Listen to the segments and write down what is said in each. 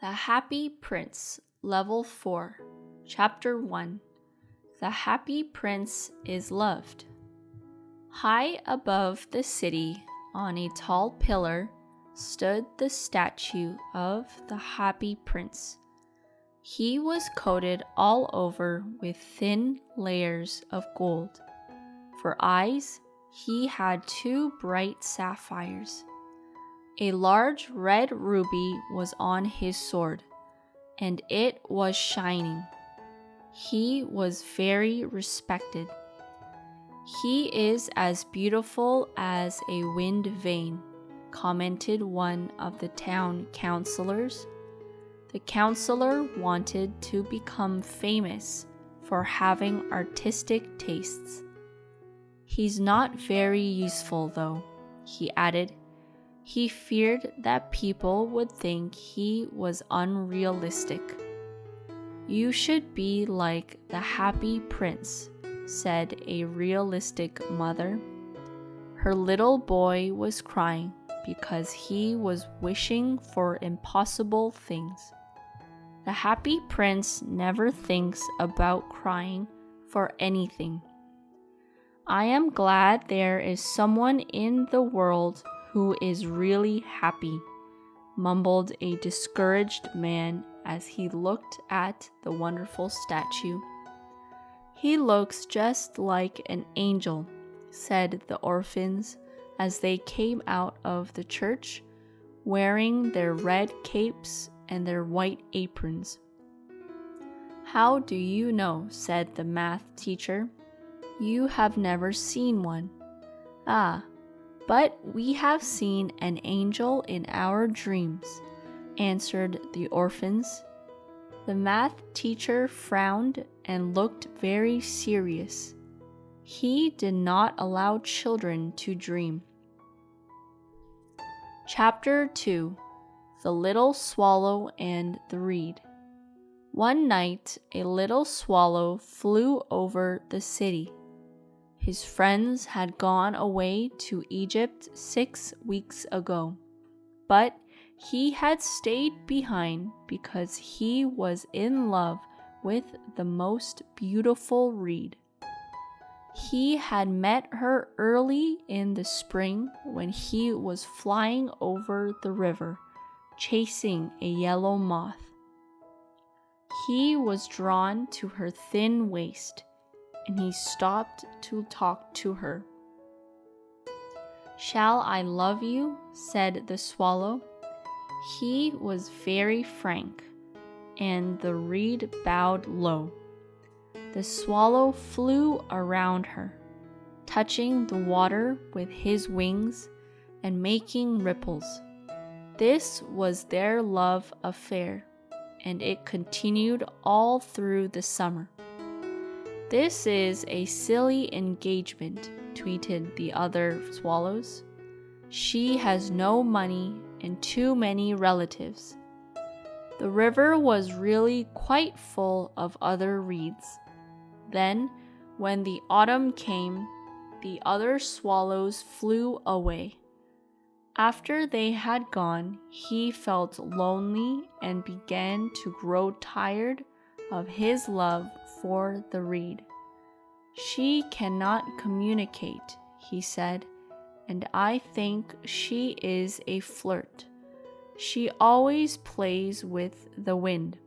The Happy Prince, Level 4, Chapter 1. The Happy Prince is Loved. High above the city, on a tall pillar, stood the statue of the Happy Prince. He was coated all over with thin layers of gold. For eyes, he had 2 bright sapphires. A large red ruby was on his sword, and it was shining. He was very respected. "He is as beautiful as a wind vane," commented one of the town councilors. The counselor wanted to become famous for having artistic tastes. "He's not very useful, though," he added. He feared that people would think he was unrealistic. "You should be like the Happy Prince," said a realistic mother. Her little boy was crying because he was wishing for impossible things. The Happy Prince never thinks about crying for anything. "I am glad there is someone in the world who is really happy," mumbled a discouraged man as he looked at the wonderful statue. "He looks just like an angel," said the orphans as they came out of the church, wearing their red capes and their white aprons. "How do you know?" said the math teacher. "You have never seen one." "Ah, but we have seen an angel in our dreams," answered the orphans. The math teacher frowned and looked very serious. He did not allow children to dream. Chapter 2. The Little Swallow and the Reed. One night, a little swallow flew over the city. His friends had gone away to Egypt 6 weeks ago, but he had stayed behind because he was in love with the most beautiful reed. He had met her early in the spring when he was flying over the river, chasing a yellow moth. He was drawn to her thin waist, and he stopped to talk to her. "Shall I love you?" said the swallow. He was very frank, and the reed bowed low. The swallow flew around her, touching the water with his wings and making ripples. This was their love affair, and it continued all through the summer. "This is a silly engagement," tweeted the other swallows. "She has no money and too many relatives." The river was really quite full of other reeds. Then, when the autumn came, the other swallows flew away. After they had gone, he felt lonely and began to grow tired of his love for the reed. "She cannot communicate," he said, "and I think she is a flirt. She always plays with the wind."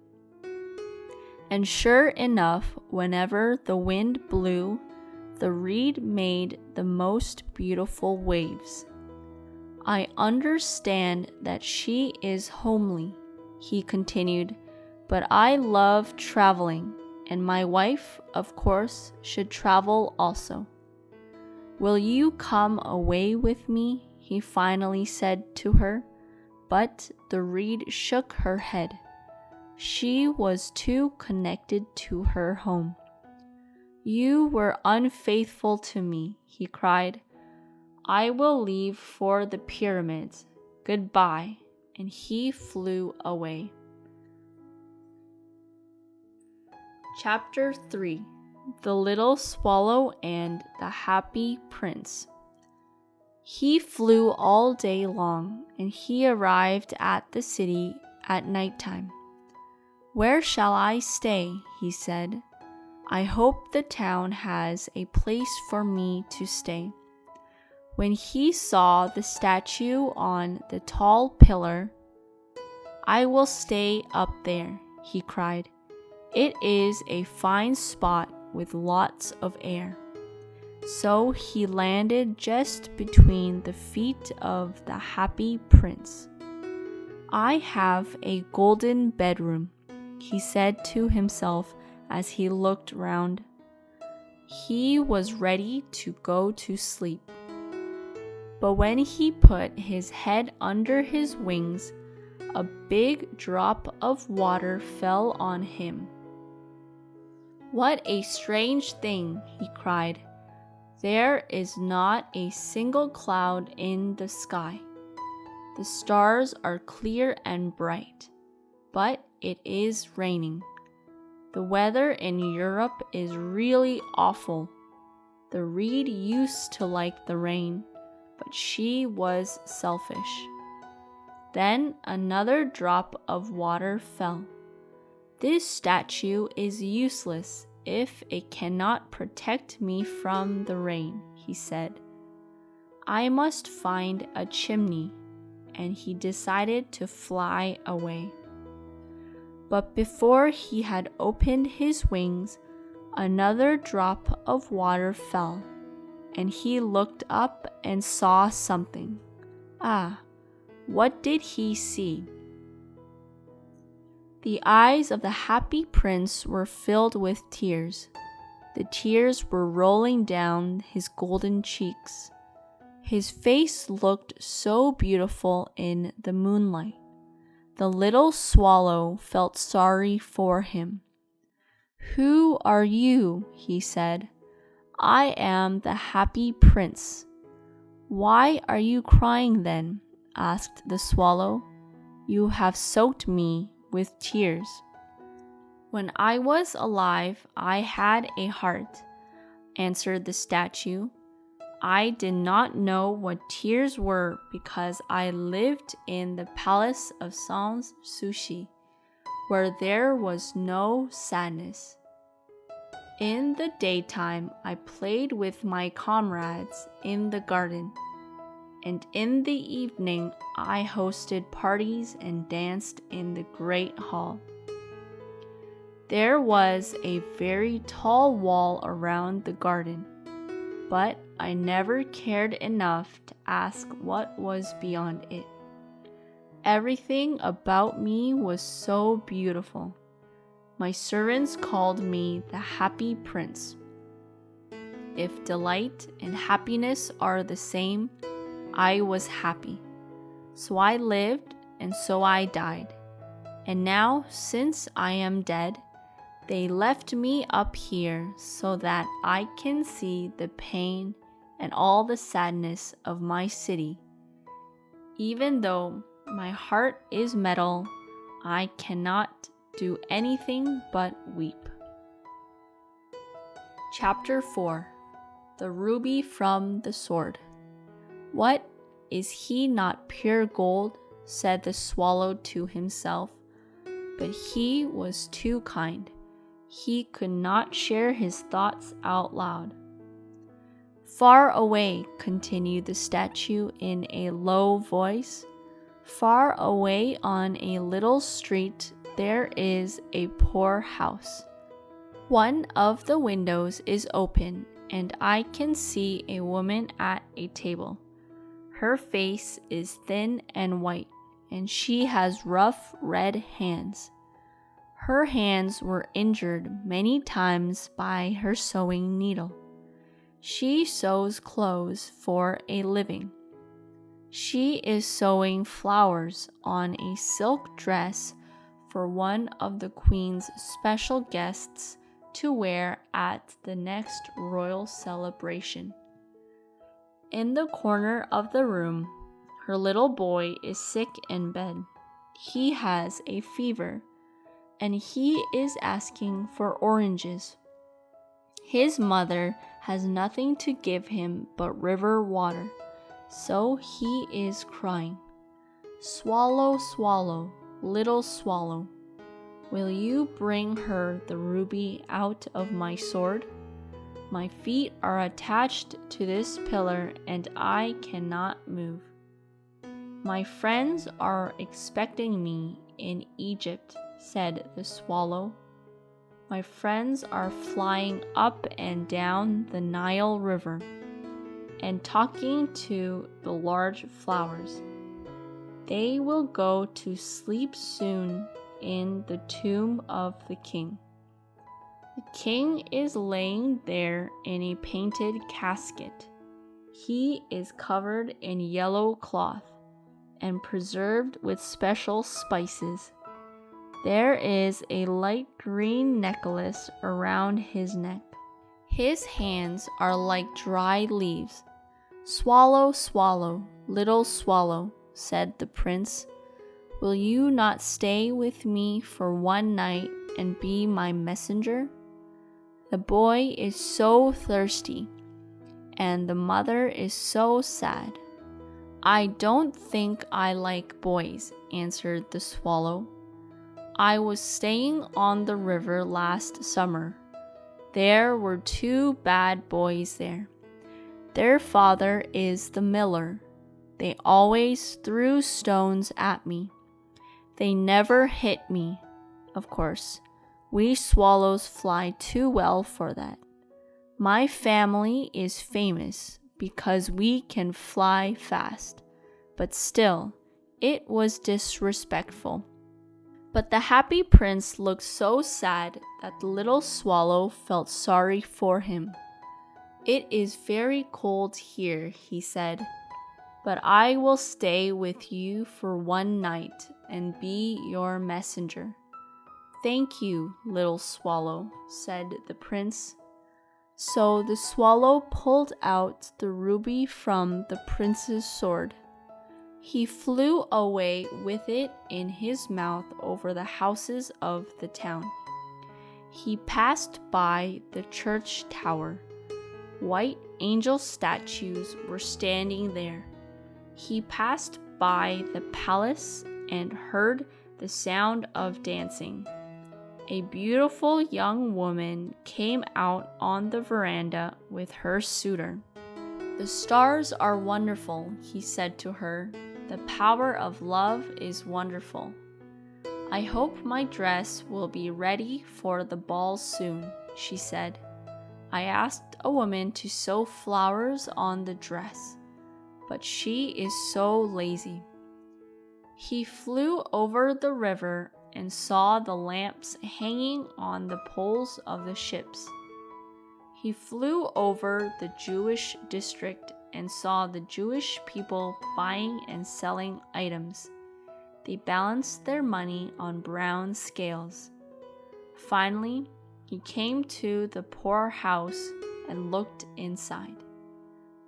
And sure enough, whenever the wind blew, the reed made the most beautiful waves. "I understand that she is homely," he continued, "but I love traveling, and my wife, of course, should travel also. Will you come away with me?" he finally said to her, but the reed shook her head. She was too connected to her home. "You were unfaithful to me," he cried. "I will leave for the pyramids. Goodbye," and he flew away. Chapter 3. The Little Swallow and the Happy Prince. He flew all day long, and he arrived at the city at nighttime. Where shall I stay? He said. I hope the town has a place for me to stay. When he saw the statue on the tall pillar, I will stay up there, he cried. It is a fine spot with lots of air. So he landed just between the feet of the happy prince. I have a golden bedroom, he said to himself as he looked round. He was ready to go to sleep. But when he put his head under his wings, a big drop of water fell on him. What a strange thing, he cried. There is not a single cloud in the sky. The stars are clear and bright, but it is raining. The weather in Europe is really awful. The reed used to like the rain, but she was selfish. Then another drop of water fell. This statue is useless if it cannot protect me from the rain, he said. I must find a chimney, and he decided to fly away. But before he had opened his wings, another drop of water fell, and he looked up and saw something. Ah, what did he see? The eyes of the happy prince were filled with tears. The tears were rolling down his golden cheeks. His face looked so beautiful in the moonlight. The little swallow felt sorry for him. Who are you? He said. I am the happy prince. Why are you crying then? Asked the swallow. You have soaked me with tears. When I was alive, I had a heart, answered the statue. I did not know what tears were because I lived in the palace of Sans Souci, where there was no sadness. In the daytime, I played with my comrades in the garden, and in the evening, I hosted parties and danced in the great hall. There was a very tall wall around the garden, but I never cared enough to ask what was beyond it. Everything about me was so beautiful. My servants called me the happy prince. If delight and happiness are the same, I was happy. So I lived, and so I died. And now, since I am dead, they left me up here so that I can see the pain and all the sadness of my city. Even though my heart is metal, I cannot do anything but weep. Chapter 4. The Ruby from the Sword. What, is he not pure gold? Said the swallow to himself. But he was too kind. He could not share his thoughts out loud. Far away, continued the statue in a low voice, far away on a little street there is a poor house. One of the windows is open, and I can see a woman at a table. Her face is thin and white, and she has rough red hands. Her hands were injured many times by her sewing needle. She sews clothes for a living. She is sewing flowers on a silk dress for one of the Queen's special guests to wear at the next royal celebration. In the corner of the room, her little boy is sick in bed. He has a fever, and he is asking for oranges. His mother has nothing to give him but river water, so he is crying. Swallow, swallow, little swallow, will you bring her the ruby out of my sword? My feet are attached to this pillar and I cannot move. My friends are expecting me in Egypt, said the swallow. My friends are flying up and down the Nile River and talking to the large flowers. They will go to sleep soon in the tomb of the king. The king is laying there in a painted casket. He is covered in yellow cloth and preserved with special spices. There is a light green necklace around his neck. His hands are like dry leaves. Swallow, swallow, little swallow, said the prince. Will you not stay with me for one night and be my messenger? The boy is so thirsty, and the mother is so sad. I don't think I like boys, answered the swallow. I was staying on the river last summer. There were two bad boys there. Their father is the miller. They always threw stones at me. They never hit me. Of course, we swallows fly too well for that. My family is famous because we can fly fast, but still, it was disrespectful. But the happy prince looked so sad that the little swallow felt sorry for him. It is very cold here, he said, but I will stay with you for one night and be your messenger. Thank you, little swallow, said the prince. So the swallow pulled out the ruby from the prince's sword. He flew away with it in his mouth over the houses of the town. He passed by the church tower. White angel statues were standing there. He passed by the palace and heard the sound of dancing. A beautiful young woman came out on the veranda with her suitor. The stars are wonderful, he said to her. The power of love is wonderful. I hope my dress will be ready for the ball soon, she said. I asked a woman to sew flowers on the dress, but she is so lazy. He flew over the river and saw the lamps hanging on the poles of the ships. He flew over the Jewish district and saw the Jewish people buying and selling items. They balanced their money on brown scales. Finally, he came to the poor house and looked inside.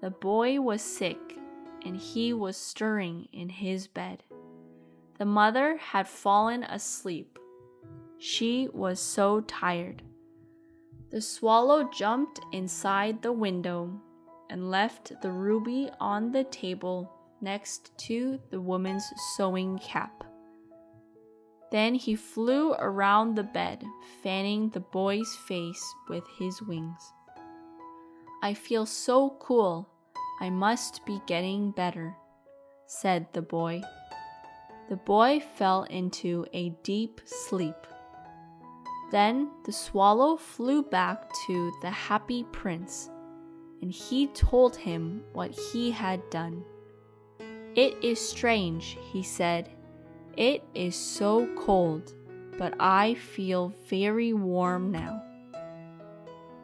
The boy was sick, and he was stirring in his bed. The mother had fallen asleep. She was so tired. The swallow jumped inside the window and left the ruby on the table next to the woman's sewing cap. Then he flew around the bed, fanning the boy's face with his wings. I feel so cool. I must be getting better, said the boy. The boy fell into a deep sleep. Then the swallow flew back to the happy prince, and he told him what he had done. It is strange, he said. It is so cold, but I feel very warm now.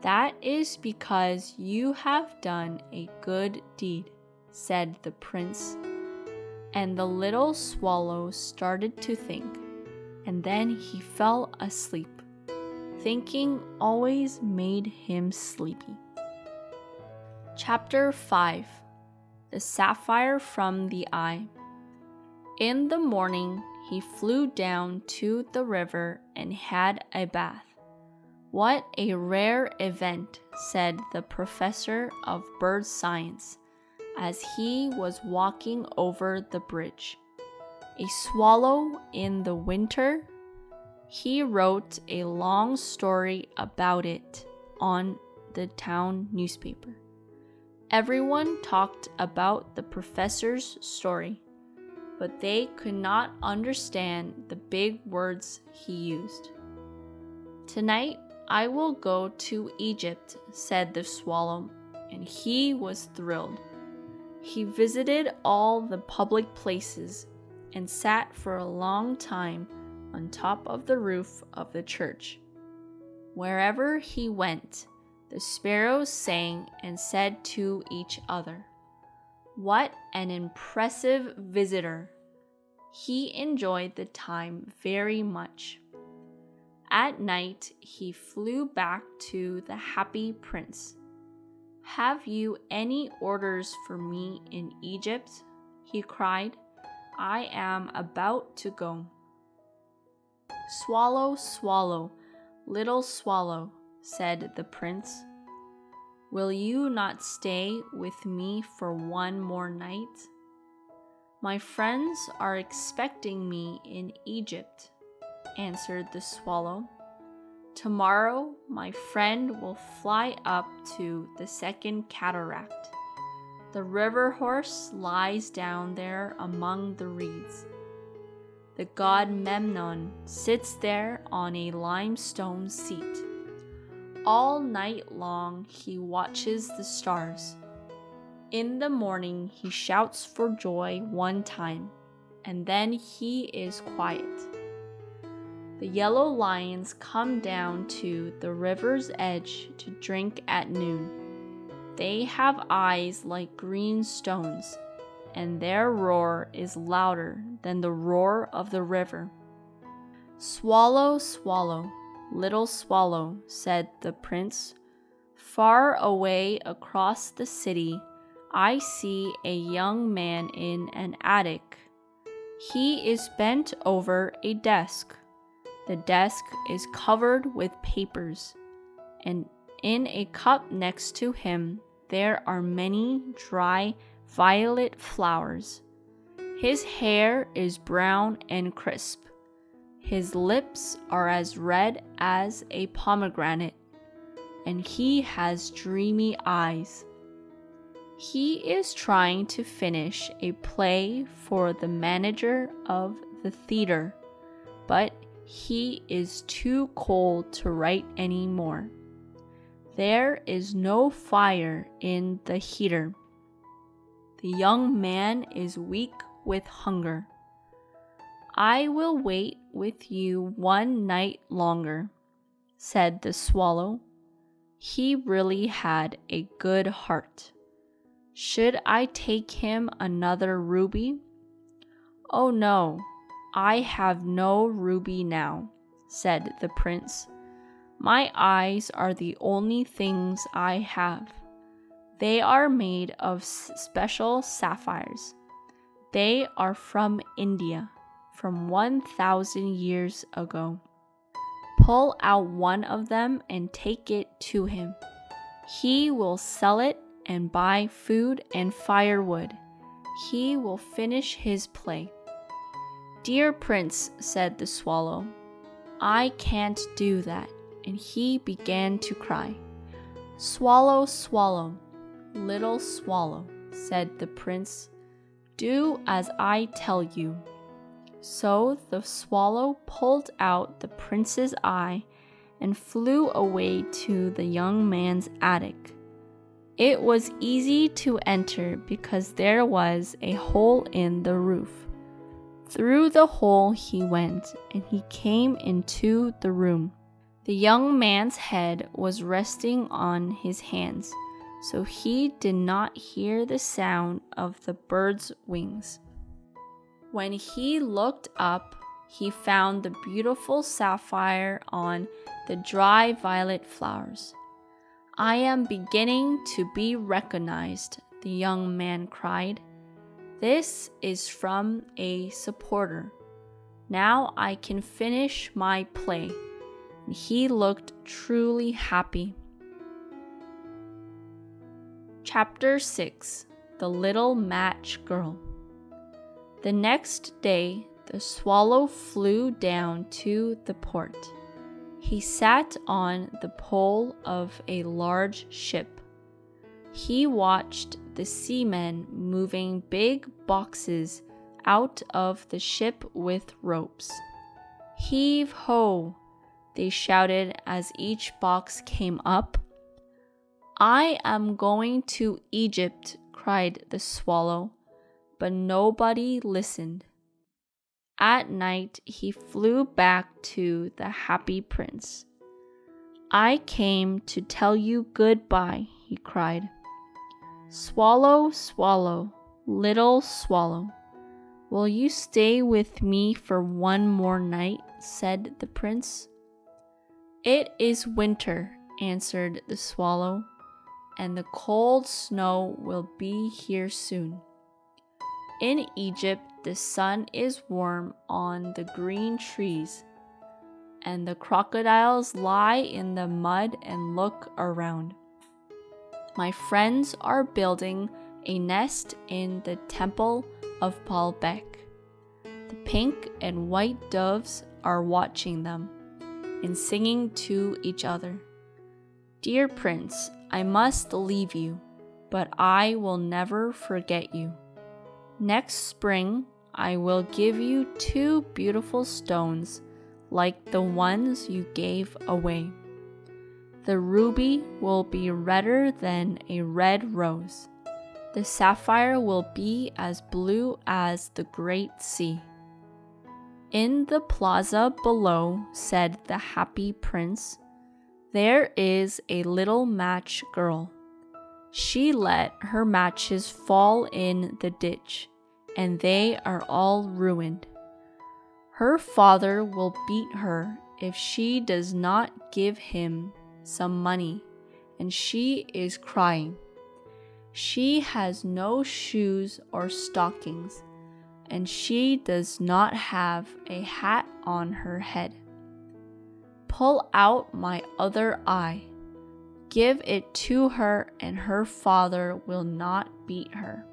That is because you have done a good deed, said the prince. And the little swallow started to think, and then he fell asleep. Thinking always made him sleepy. Chapter 5. The Sapphire from the Eye. In the morning, he flew down to the river and had a bath. What a rare event, said the professor of bird science, as he was walking over the bridge. A swallow in the winter? He wrote a long story about it on the town newspaper. Everyone talked about the professor's story, but they could not understand the big words he used. Tonight I will go to Egypt, said the swallow, and he was thrilled. He visited all the public places and sat for a long time on top of the roof of the church. Wherever he went, the sparrows sang and said to each other, "What an impressive visitor!" He enjoyed the time very much. At night, he flew back to the happy prince. "Have you any orders for me in Egypt?" he cried. "I am about to go." "Swallow, swallow, little swallow," said the prince. "Will you not stay with me for one more night?" "My friends are expecting me in Egypt," answered the swallow. "Tomorrow my friend will fly up to the second cataract. The river horse lies down there among the reeds. The god Memnon sits there on a limestone seat. All night long he watches the stars. In the morning he shouts for joy one time, and then he is quiet. The yellow lions come down to the river's edge to drink at noon. They have eyes like green stones, and their roar is louder than the roar of the river." "Swallow, swallow, little swallow," said the prince. "Far away across the city, I see a young man in an attic. He is bent over a desk. The desk is covered with papers, and in a cup next to him there are many dry violet flowers. His hair is brown and crisp. His lips are as red as a pomegranate, and he has dreamy eyes. He is trying to finish a play for the manager of the theater, but he is too cold to write any more. There is no fire in the heater. The young man is weak with hunger. I will wait with you one night longer," said the swallow. He really had a good heart. "Should I take him another ruby?" "Oh no, I have no ruby now," said the prince. "My eyes are the only things I have. They are made of special sapphires. They are from India, from 1,000 years ago. Pull out one of them and take it to him. He will sell it and buy food and firewood. He will finish his play." "Dear prince," said the swallow, "I can't do that," and he began to cry. "Swallow, swallow, little swallow," said the prince, "do as I tell you." So the swallow pulled out the prince's eye and flew away to the young man's attic. It was easy to enter because there was a hole in the roof. Through the hole he went, and he came into the room. The young man's head was resting on his hands, so he did not hear the sound of the bird's wings. When he looked up, he found the beautiful sapphire on the dry violet flowers. "I am beginning to be recognized," the young man cried. "This is from a supporter. Now I can finish my play." And he looked truly happy. Chapter 6. The Little Match Girl. The next day, the swallow flew down to the port. He sat on the pole of a large ship. He watched the seamen moving big boxes out of the ship with ropes. "Heave ho!" they shouted as each box came up. "I am going to Egypt," cried the swallow, but nobody listened. At night, he flew back to the happy prince. "I came to tell you goodbye," he cried. "Swallow, swallow, little swallow, will you stay with me for one more night?" said the prince. "It is winter," answered the swallow, "and the cold snow will be here soon. In Egypt, the sun is warm on the green trees, and the crocodiles lie in the mud and look around. My friends are building a nest in the temple of Baalbek. The pink and white doves are watching them and singing to each other. Dear Prince, I must leave you, but I will never forget you. Next spring, I will give you 2 beautiful stones like the ones you gave away. The ruby will be redder than a red rose. The sapphire will be as blue as the great sea." "In the plaza below," said the happy prince, "there is a little match girl. She let her matches fall in the ditch, and they are all ruined. Her father will beat her if she does not give him some money, and she is crying. She has no shoes or stockings, and she does not have a hat on her head. Pull out my other eye. Give it to her, and her father will not beat her."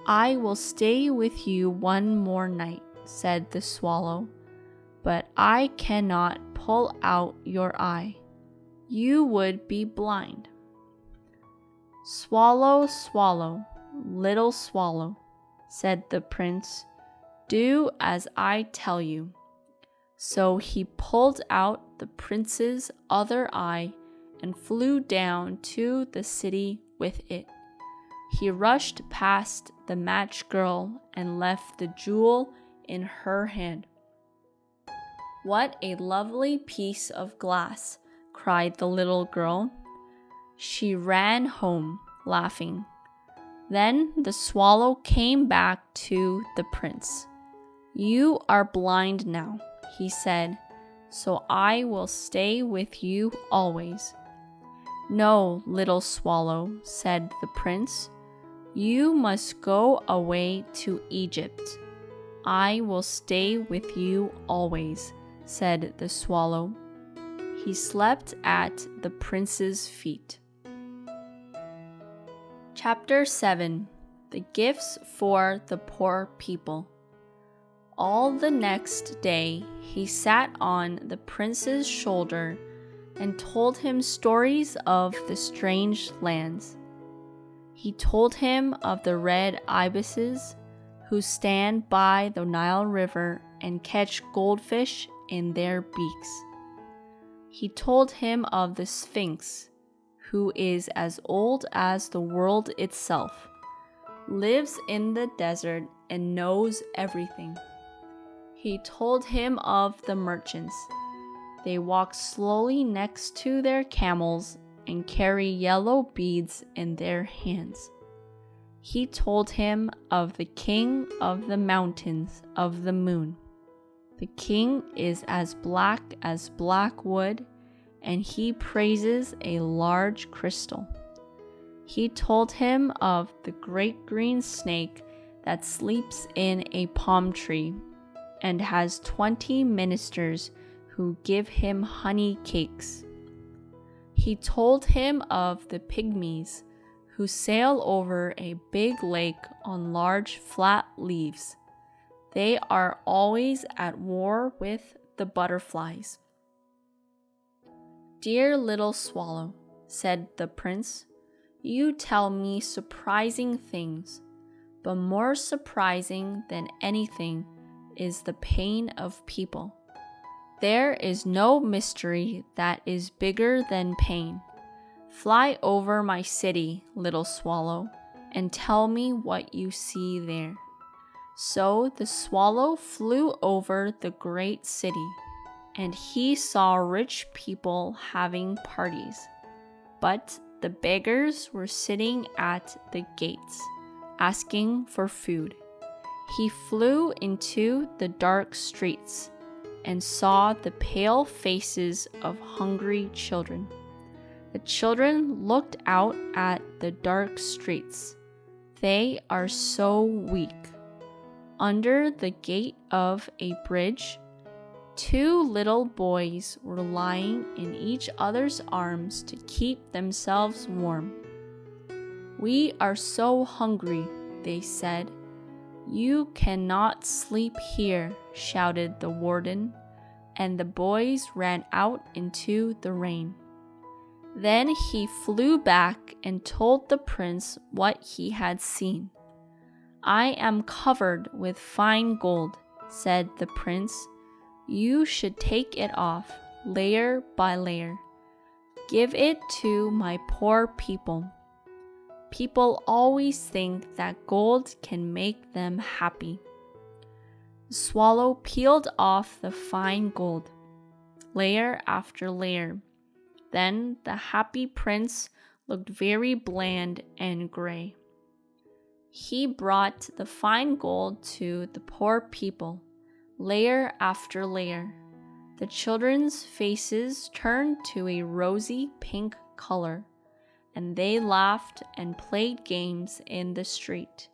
"I will stay with you one more night," said the swallow, "but I cannot pull out your eye. You would be blind." "Swallow, swallow, little swallow," said the prince, "do as I tell you." So he pulled out the prince's other eye and flew down to the city with it. He rushed past the match girl and left the jewel in her hand. "What a lovely piece of glass!" cried the little girl. She ran home, laughing. Then the swallow came back to the prince. "You are blind now," he said, "so I will stay with you always." "No, little swallow," said the prince. "You must go away to Egypt. I will stay with you always," said the swallow. He slept at the prince's feet. Chapter 7. The Gifts for the Poor People. All the next day, he sat on the prince's shoulder and told him stories of the strange lands. He told him of the red ibises who stand by the Nile River and catch goldfish in their beaks. He told him of the Sphinx, who is as old as the world itself, lives in the desert, and knows everything. He told him of the merchants. They walk slowly next to their camels and carry yellow beads in their hands. He told him of the king of the mountains of the moon. The king is as black wood, and he praises a large crystal. He told him of the great green snake that sleeps in a palm tree and has 20 ministers who give him honey cakes. He told him of the pygmies who sail over a big lake on large flat leaves. They are always at war with the butterflies. Dear little swallow, said the prince, you tell me surprising things, but more surprising than anything is the pain of people. There is no mystery that is bigger than pain. Fly over my city, little swallow, and tell me what you see there. So the swallow flew over the great city, and he saw rich people having parties. But the beggars were sitting at the gates, asking for food. He flew into the dark streets and saw the pale faces of hungry children. The children looked out at the dark streets. They are so weak. Under the gate of a bridge, 2 little boys were lying in each other's arms to keep themselves warm. We are so hungry, they said. You cannot sleep here, shouted the warden, and the boys ran out into the rain. Then he flew back and told the prince what he had seen. I am covered with fine gold, said the prince. You should take it off, layer by layer. Give it to my poor people. People always think that gold can make them happy. The swallow peeled off the fine gold, layer after layer. Then the happy prince looked very bland and gray. He brought the fine gold to the poor people, layer after layer. The children's faces turned to a rosy pink color, and they laughed and played games in the street.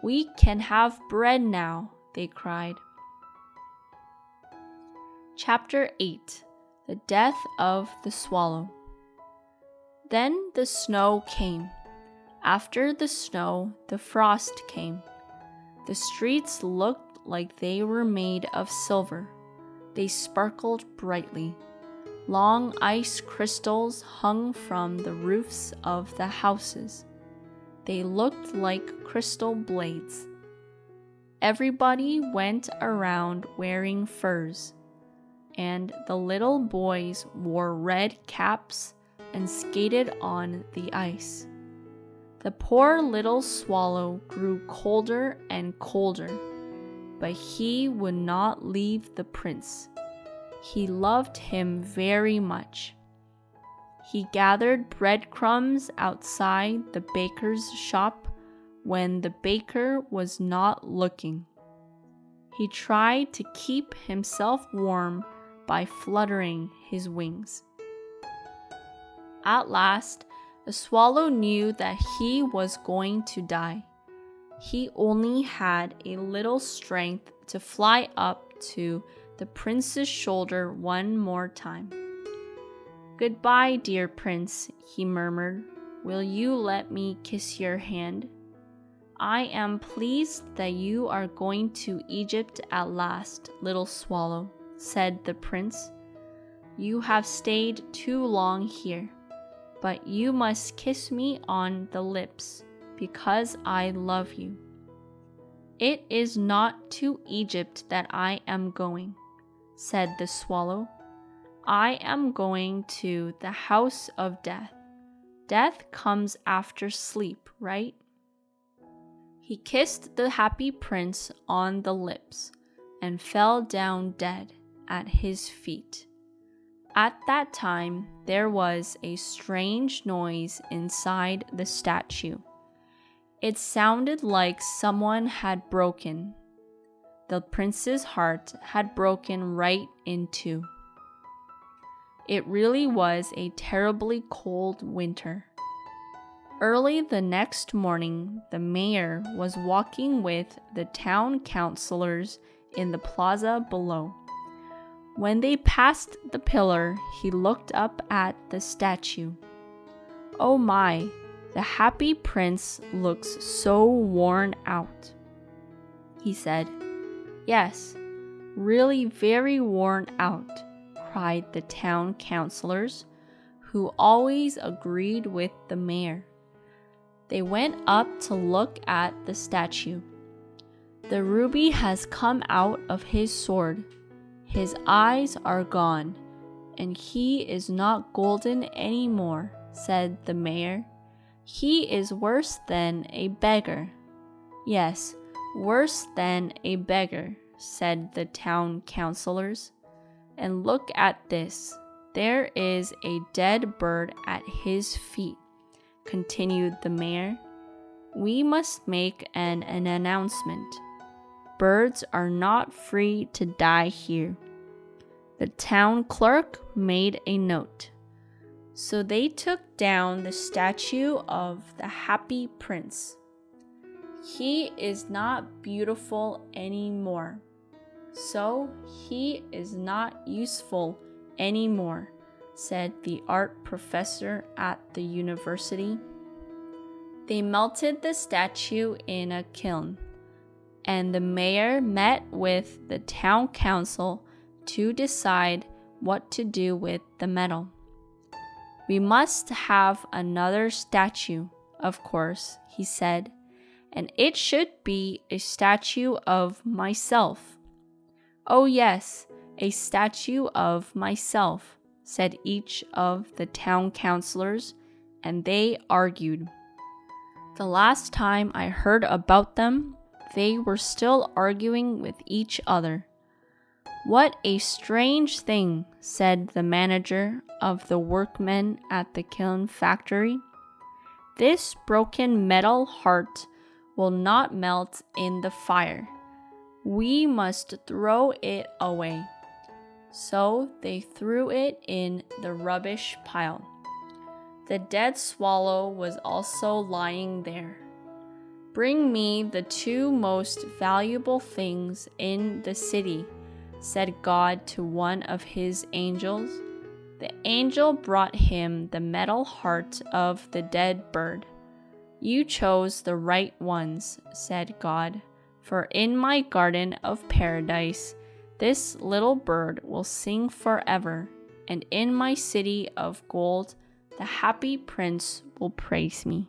We can have bread now, they cried. Chapter 8. The Death of the Swallow. Then the snow came. After the snow, the frost came. The streets looked like they were made of silver. They sparkled brightly. Long ice crystals hung from the roofs of the houses. They looked like crystal blades. Everybody went around wearing furs, and the little boys wore red caps and skated on the ice. The poor little swallow grew colder and colder, but he would not leave the prince. He loved him very much. He gathered breadcrumbs outside the baker's shop when the baker was not looking. He tried to keep himself warm by fluttering his wings. At last, the swallow knew that he was going to die. He only had a little strength to fly up to the prince's shoulder one more time. Goodbye, dear prince, he murmured. Will you let me kiss your hand? I am pleased that you are going to Egypt at last, little swallow, said the prince. You have stayed too long here, but you must kiss me on the lips, because I love you. It is not to Egypt that I am going, said the swallow. I am going to the house of death. Death comes after sleep, right? He kissed the happy prince on the lips and fell down dead at his feet. At that time, there was a strange noise inside the statue. It sounded like someone had broken. The prince's heart had broken right in two. It really was a terribly cold winter. Early the next morning, the mayor was walking with the town councilors in the plaza below. When they passed the pillar, he looked up at the statue. Oh my, The happy prince looks so worn out. He said, Yes, really very worn out, cried the town councilors, who always agreed with the mayor. They went up to look at the statue. The ruby has come out of his sword. His eyes are gone, and he is not golden anymore, said the mayor. He is worse than a beggar. Yes, worse than a beggar, said the town councilors. And look at this. There is a dead bird at his feet, continued the mayor. We must make an announcement. Birds are not free to die here. The town clerk made a note. So they took down the statue of the happy prince. He is not beautiful anymore. So he is not useful anymore, said the art professor at the university. They melted the statue in a kiln, and the mayor met with the town council to decide what to do with the metal. We must have another statue, of course, he said, and it should be a statue of myself. Oh yes, a statue of myself, said each of the town councilors, and they argued. The last time I heard about them, they were still arguing with each other. What a strange thing, said the manager of the workmen at the kiln factory. This broken metal heart will not melt in the fire. We must throw it away. So they threw it in the rubbish pile. The dead swallow was also lying there. Bring me the two most valuable things in the city, said God to one of his angels. The angel brought him the metal heart of the dead bird. You chose the right ones, said God, for in my garden of paradise, this little bird will sing forever, and in my city of gold, the happy prince will praise me.